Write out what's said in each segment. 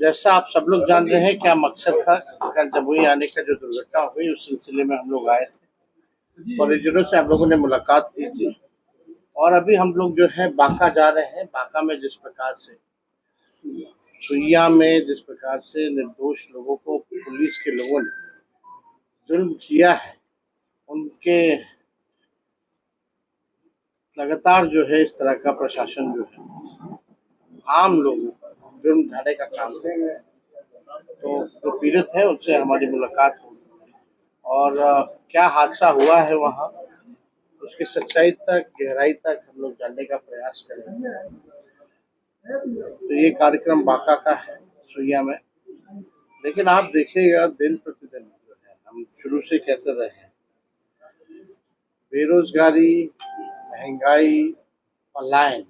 जैसा आप सब लोग जान रहे हैं क्या मकसद था कल जमुई आने का, जो दुर्घटना हुई उस सिलसिले में हम लोग आए थे। परिजनों से हम लोगों ने मुलाकात की थी और अभी हम लोग जो है बांका जा रहे हैं। बांका में जिस प्रकार से सुइया में जिस प्रकार से निर्दोष लोगों को पुलिस के लोगों ने जुल्म किया है, उनके लगातार जो है इस तरह का प्रशासन जो है आम लोगों पर जुल्म ढाने का काम कर रहा है। तो जो पीड़ित है उनसे हमारी मुलाकात हुई और क्या हादसा हुआ है वहाँ, उसकी सच्चाई तक, गहराई तक हम लोग जानने का प्रयास करेंगे। तो ये कार्यक्रम बांका का है, सुइया में। लेकिन आप देखिएगा दिन प्रतिदिन जो है हम शुरू से कहते रहे हैं, बेरोजगारी, महंगाई, पलायन।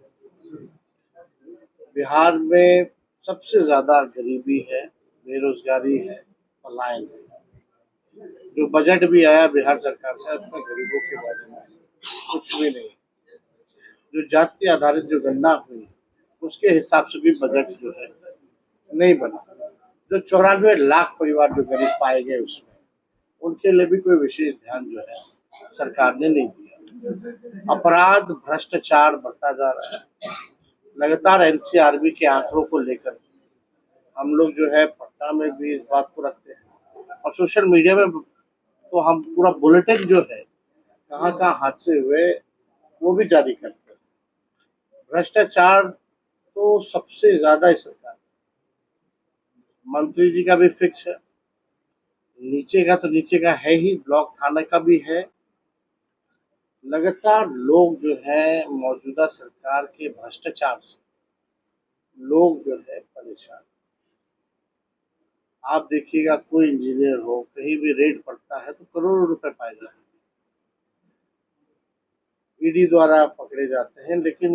बिहार में सबसे ज्यादा गरीबी है, बेरोजगारी है, पलायन है। जो बजट भी आया बिहार सरकार का, उसमें गरीबों के बारे में कुछ भी नहीं। जो जाति आधारित जो गणना हुई उसके हिसाब से भी बजट जो है नहीं बना। जो 94 लाख परिवार जो गरीब पाए गए उसमें, उनके लिए भी कोई विशेष ध्यान जो है सरकार ने नहीं दिया। अपराध, भ्रष्टाचार बढ़ता जा रहा है। लगातार एनसीआरबी के आंकड़ों को लेकर हम लोग जो है पटना में भी इस बात को रखते हैं और सोशल मीडिया में तो हम पूरा बुलेटिन जो है कहाँ कहाँ हादसे हुए वो भी जारी करते हैं। भ्रष्टाचार तो सबसे ज्यादा इस सरकार, मंत्री जी का भी फिक्स है, नीचे का तो नीचे का है ही, ब्लॉक थाना का भी है। लगातार लोग जो है मौजूदा सरकार के भ्रष्टाचार से लोग जो है परेशान। आप देखिएगा कोई इंजीनियर हो, कहीं भी रेड पड़ता है तो करोड़ों रुपए पाए जाते हैं। ईडी द्वारा पकड़े जाते हैं, लेकिन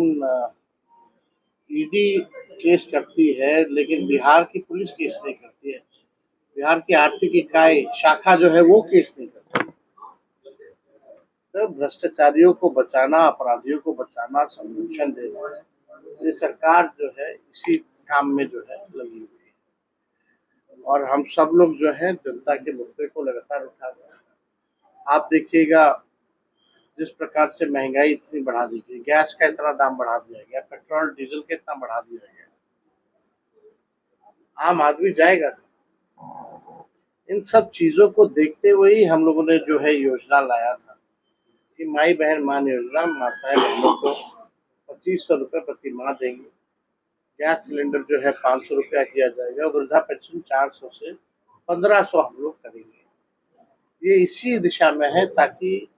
ईडी केस करती है लेकिन बिहार की पुलिस केस नहीं करती है। बिहार की आर्थिक इकाई शाखा जो है वो केस नहीं करती। तो भ्रष्टाचारियों को बचाना, अपराधियों को बचाना, संरक्षण देना, ये सरकार जो है इसी काम में जो है लगी हुई है। और हम सब लोग जो है जनता के मुद्दे को लगातार उठा रहे हैं। आप देखिएगा जिस प्रकार से महंगाई इतनी बढ़ा दी गई, गैस का इतना दाम बढ़ा दिया गया, पेट्रोल डीजल का इतना बढ़ा दिया गया, आम आदमी जाएगा। इन सब चीजों को देखते हुए ही हम लोगों ने जो है योजना लाया था कि माई बहन मान योजना, माताएं बहनों को 2500 रुपये प्रति माह देंगे। गैस सिलेंडर जो है 500 रुपया किया जाएगा। वृद्धा पेंशन 400 से 1500 हम लोग करेंगे। ये इसी दिशा में है ताकि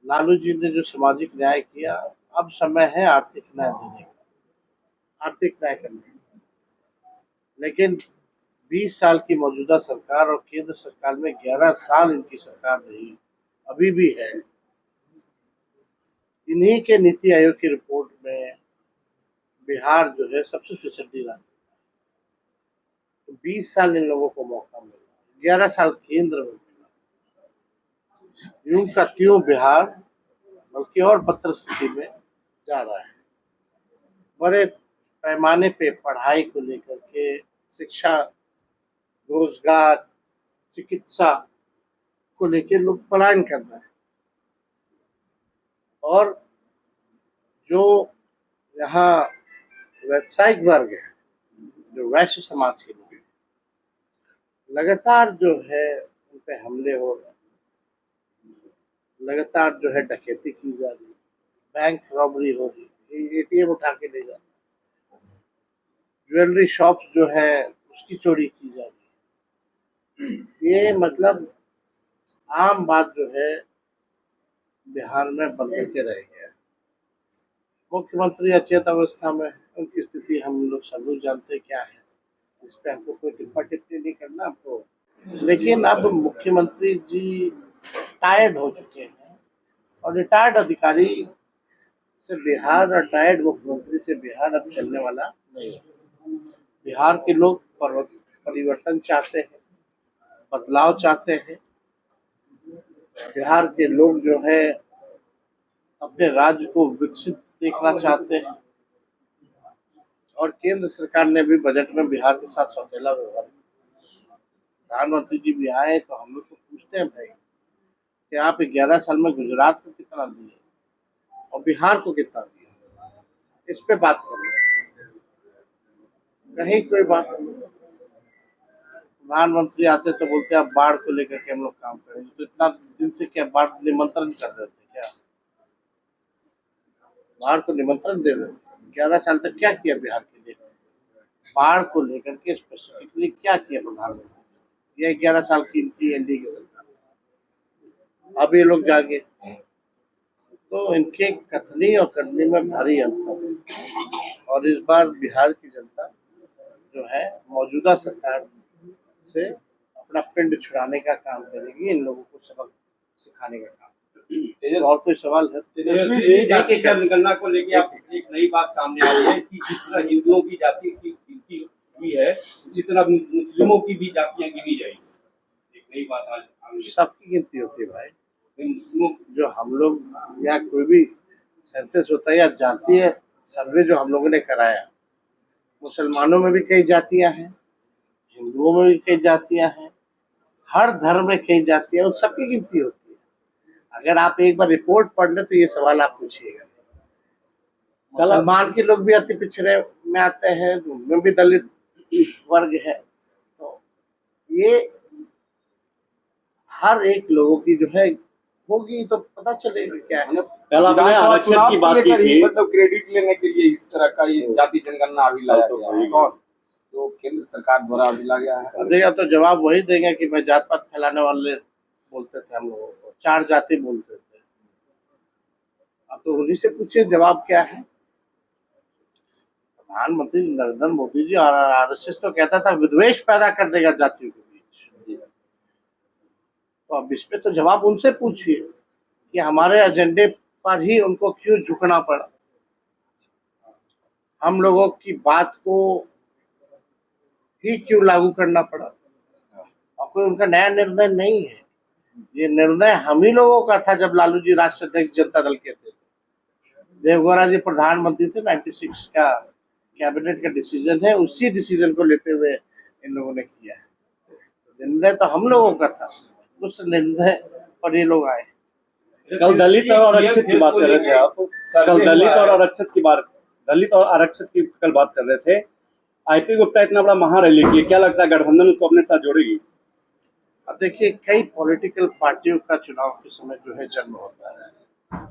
लालू जी ने जो सामाजिक न्याय किया, अब समय है आर्थिक न्याय देने का, आर्थिक न्याय करने का। लेकिन 20 साल की मौजूदा सरकार और केंद्र सरकार में 11 साल इनकी सरकार रही, अभी भी है। इन्हीं के नीति आयोग की रिपोर्ट में बिहार जो है सबसे फिसड्डी राज्य। तो 20 साल इन लोगों को मौका मिला, 11 साल केंद्र में मिला। यूं का त्यों बिहार बल्कि और बदतर स्थिति में जा रहा है। बड़े पैमाने पे पढ़ाई को लेकर के, शिक्षा, रोजगार, चिकित्सा को लेकर लोग पलायन कर रहे हैं। और जो यहाँ व्यावसायिक वर्ग है, जो वैश्य समाज के लोग हैं, लगातार जो है उन पे हमले हो रहे हैं, लगातार जो है डकैती की जा रही है, बैंक रॉबरी हो रही है, एटीएम उठा के ले जा रहे हैं, ज्वेलरी शॉप्स जो है उसकी चोरी की जा रही है। ये मतलब आम बात जो है बिहार में बन के रह गया। मुख्यमंत्री अचेत अवस्था में, उनकी स्थिति हम लोग सब लोग जानते हैं क्या है, इस पर हमको कोई टिप्पणी नहीं करना हमको। लेकिन अब मुख्यमंत्री जी टायर्ड हो चुके हैं और रिटायर्ड अधिकारी से बिहार और टायर्ड मुख्यमंत्री से बिहार अब चलने वाला नहीं है। बिहार के लोग परिवर्तन चाहते हैं, बदलाव चाहते हैं। बिहार के लोग जो है अपने राज्य को विकसित देखना चाहते हैं और केंद्र सरकार ने भी बजट में बिहार के साथ सौतेला व्यवहार किया। प्रधानमंत्री जी भी आए तो हम लोग तो पूछते हैं भाई कि आप 11 साल में गुजरात को कितना दिए और बिहार को कितना दिए, इस पे बात करें। कहीं कोई बात नहीं। प्रधानमंत्री आते तो बोलते अब बाढ़ को लेकर के हम लोग काम करेंगे, तो इतना दिन से क्या बाढ़ निमंत्रण कर रहे थे क्या? बाढ़ को निमंत्रण दे रहे थे? 11 साल तक क्या किया बिहार के लिए? बाढ़ को लेकर के स्पेसिफिकली क्या किया प्रधानमंत्री? ये 11 साल की इनकी एनडीए की सरकार। अब ये लोग जागे तो इनके कथनी और करनी में भारी अंतर है। और इस बार बिहार की जनता जो है मौजूदा सरकार से अपना पिंड छुड़ाने का काम करेगी, इन लोगों को सबक सिखाने का काम। तो और कोई सवाल है? जाति जनगणना को लेके आप एक नई बात सामने आई है कि जिस तरह हिंदुओं की जाति की गिनती हुई है उसी तरह मुस्लिमों की भी जातियां गिनी जाएगी। एक नई बात आज सबकी गिनती होती है भाई। जो हम लोग या कोई भी सेंसस होता है या जातीय सर्वे जो हम लोगों ने कराया, मुसलमानों में भी कई जातियां हैं, हिंदुओं में भी कई जातियां हैं, हर धर्म में कई जातियां, उन सबकी गिनती होती है। अगर आप एक बार रिपोर्ट पढ़ ले तो ये सवाल आप पूछिएगा। मुसलमान के लोग भी अति पिछड़े में आते हैं, उनमें भी दलित वर्ग है, तो ये हर एक लोगों की जो है होगी तो पता चलेगा क्या है। कल आपने आरक्षण की बात की थी, मतलब क्रेडिट लेने के लिए इस तरह का ये जाति जनगणना अभी लाया गया है। कौन? तो केंद्र सरकार द्वारा अभी लाया गया है। देगा तो जवाब वही देंगे कि भाई जात पात फैलाने वाले बोलते थे हम लोगों को, 4 जाति बोलते थे। अब तो उन्हीं से पूछिए जवाब क्या है। प्रधानमंत्री नरेंद्र मोदी जी और आरएसएस तो कहता था विद्वेष पैदा कर देगा जातियों के बीच। तो अब इस पे तो जवाब उनसे पूछिए कि हमारे एजेंडे पर ही उनको क्यों झुकना पड़ा, हम लोगों की बात को ही क्यों लागू करना पड़ा। और कोई उनका नया निर्णय नहीं है, ये निर्णय हम ही लोगों का था जब लालू जी राष्ट्रीय अध्यक्ष जनता दल के थे, देवगौड़ा जी प्रधानमंत्री थे। 96 का कैबिनेट का डिसीजन है, उसी डिसीजन को लेते हुए इन लोगों ने किया है। निर्णय तो हम लोगों का था, उस निर्णय पर ये लोग आए। कल दलित और आरक्षित की बात कर रहे थे आप, कल दलित और आरक्षित की कल बात कर रहे थे। आईपी गुप्ता इतना बड़ा महारैली की, क्या लगता है गठबंधन उसको अपने साथ जोड़ेगी? अब देखिए, कई पॉलिटिकल पार्टियों का चुनाव के समय जो है जन्म होता है।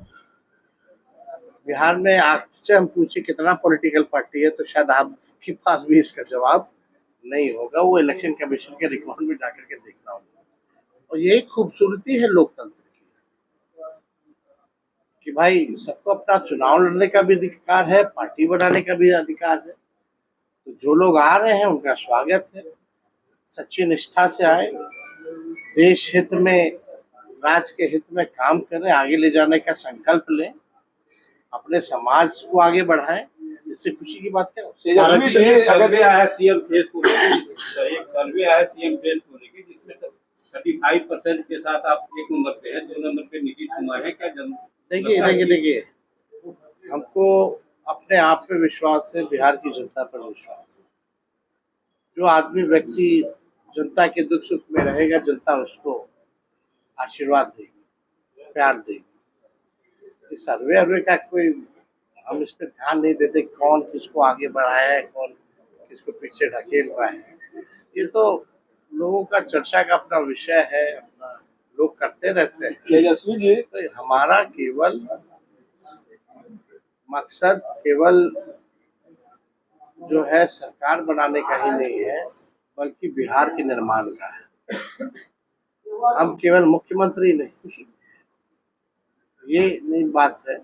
बिहार में आपसे हम पूछे कितना पॉलिटिकल पार्टी है तो शायद आपके पास भी इसका जवाब नहीं होगा, वो इलेक्शन कमीशन के रिकॉर्ड में जाकर के देखना होगा। और यही खूबसूरती है लोकतंत्र की कि भाई सबको अपना चुनाव लड़ने का भी अधिकार है, पार्टी बनाने का भी अधिकार है। तो जो लोग आ रहे हैं उनका स्वागत है, सच्ची निष्ठा से आए, देश हित में, राज्य के हित में काम करें, आगे ले जाने का संकल्प लें, अपने समाज को आगे बढ़ाएं। इससे खुशी की बात क्या है? सर्वे आया सीएम फेस को लेकर जिसमें 35% के साथ आप 1 नंबर पे है, 2 नंबर पे नीतीश कुमार है। क्या देखिए, हमको अपने आप पे विश्वास है, बिहार की जनता पर विश्वास है। जो आदमी व्यक्ति जनता के दुख सुख में रहेगा, जनता उसको आशीर्वाद देगी, प्यार देगी। इस सर्वे का कोई हम इस पर ध्यान नहीं देते कौन किसको आगे बढ़ाया है, कौन किसको पीछे ढकेल रहा है। ये तो लोगों का चर्चा का अपना विषय है, अपना लोग करते रहते हैं। तेजस्वी जी, तो हमारा केवल मकसद केवल जो है सरकार बनाने का ही नहीं है, बल्कि बिहार के निर्माण का है। हम केवल मुख्यमंत्री नहीं, ये नहीं बात है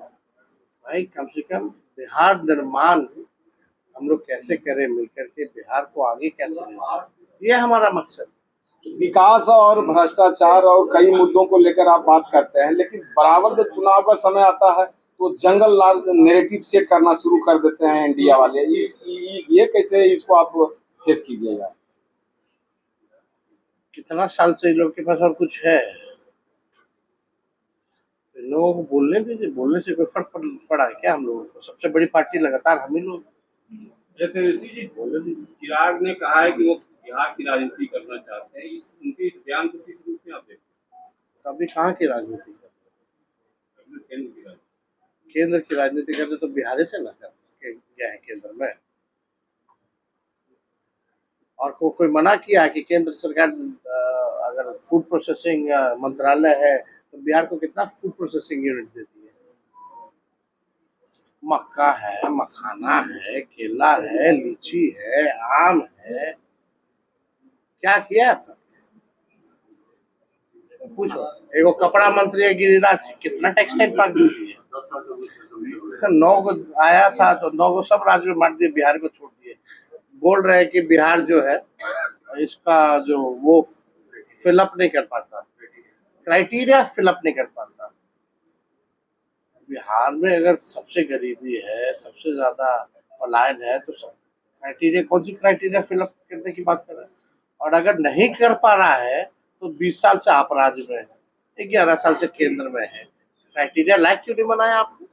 भाई, कम से कम बिहार निर्माण हम लोग कैसे करें, मिलकर के बिहार को आगे कैसे ले जाएं, ये हमारा मकसद। विकास और भ्रष्टाचार और कई मुद्दों को लेकर आप बात करते हैं, लेकिन बराबर जब चुनाव का समय आता है तो जंगल राज नैरेटिव सेट करना शुरू कर देते हैं इंडिया वाले। ये कैसे इसको आप फेस कीजिएगा? कितना साल से इन लोग के पास और कुछ है? लोगों को बोलने दीजिए, बोलने से कोई फर्क पड़ा है क्या हम लोगों को? सबसे बड़ी पार्टी लगातार हम ही लोग। तेजस्वी जी, चिराग ने कहा है कि वो बिहार की राजनीति करना चाहते हैं। उनके इस बयान को किस रूप में आप देखते तो अभी कहाँ की राजनीति कर हैं? केंद्र की राजनीति। केंद्र की राजनीति करते तो बिहार से ना कर गया है केंद्र में। और कोई मना किया कि केंद्र सरकार अगर फूड प्रोसेसिंग मंत्रालय है तो बिहार को कितना फूड प्रोसेसिंग यूनिट देती है? मक्का है, मखाना है, केला है, लीची है, आम है। क्या किया आपने? पूछो। एगो कपड़ा मंत्री है गिरिराज सिंह, कितना टेक्सटाइल पार्क देती है? 9 को आया था तो 9 को सब राज्य में बांट दिए, बिहार को छोड़ दिए। बोल रहे हैं कि बिहार जो है इसका जो वो फिलअप नहीं कर पाता, क्राइटेरिया फिलअप नहीं कर पाता। बिहार में अगर सबसे गरीबी है, सबसे ज्यादा पलायन है, तो सब क्राइटेरिया, कौन सी क्राइटेरिया फिलअप करने की बात कर रहे हैं? और अगर नहीं कर पा रहा है तो 20 साल से आप राज्य में है, 11 साल से केंद्र में है, क्राइटेरिया लायक क्यों नहीं बनाया आपने?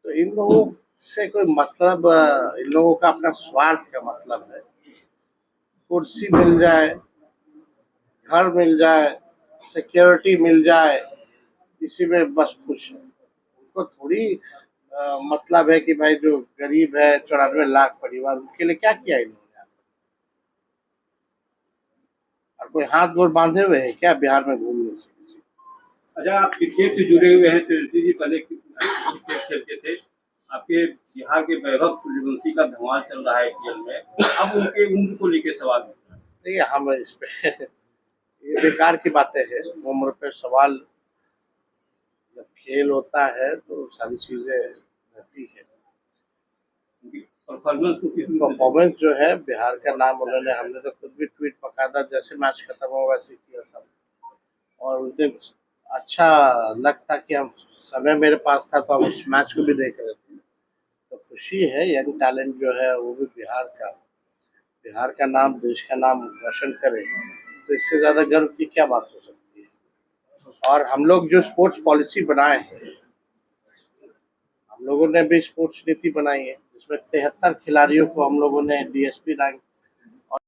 तो इन लोगों से कोई मतलब, इन लोगों का अपना स्वार्थ का मतलब है। कुर्सी मिल जाए, घर मिल जाए, सिक्योरिटी मिल जाए, इसी में बस खुश है। उनको थोड़ी मतलब है कि भाई जो गरीब है 94 लाख परिवार, उनके लिए क्या किया इन्होंने? और कोई हाथ गोड़ बांधे हुए है क्या बिहार में घूमने से? किसी अच्छा, आप क्रिकेट से जुड़े हुए हैं। तेजस्वी जी पहले क्रिकेट खेलते थे। आपके बिहार के वैभव सूर्यवंशी का धमाल चल रहा है आईपीएल में। अब उनके उम्र को लेकर सवाल उठ रहा है। नहीं, हम इस पे ये बेकार की बातें हैं। उम्र पे सवाल, जब खेल होता है तो सारी चीजें रहती है। उनकी परफॉर्मेंस को किस रूप में परफॉर्मेंस जो है, बिहार का नाम उन्होंने, हमने तो खुद भी ट्वीट बकायदा जैसे मैच खत्म हुआ वैसे किया था। और उस दिन अच्छा लगता कि हम समय मेरे पास था तो हम उस मैच को भी देख रहे थे। तो खुशी है, यंग टैलेंट जो है वो भी बिहार का नाम, देश का नाम रोशन करे, तो इससे ज़्यादा गर्व की क्या बात हो सकती है? और हम लोग जो स्पोर्ट्स पॉलिसी बनाए हैं, हम लोगों ने भी स्पोर्ट्स नीति बनाई है जिसमें 73 खिलाड़ियों को हम लोगों ने डीएसपी रैंक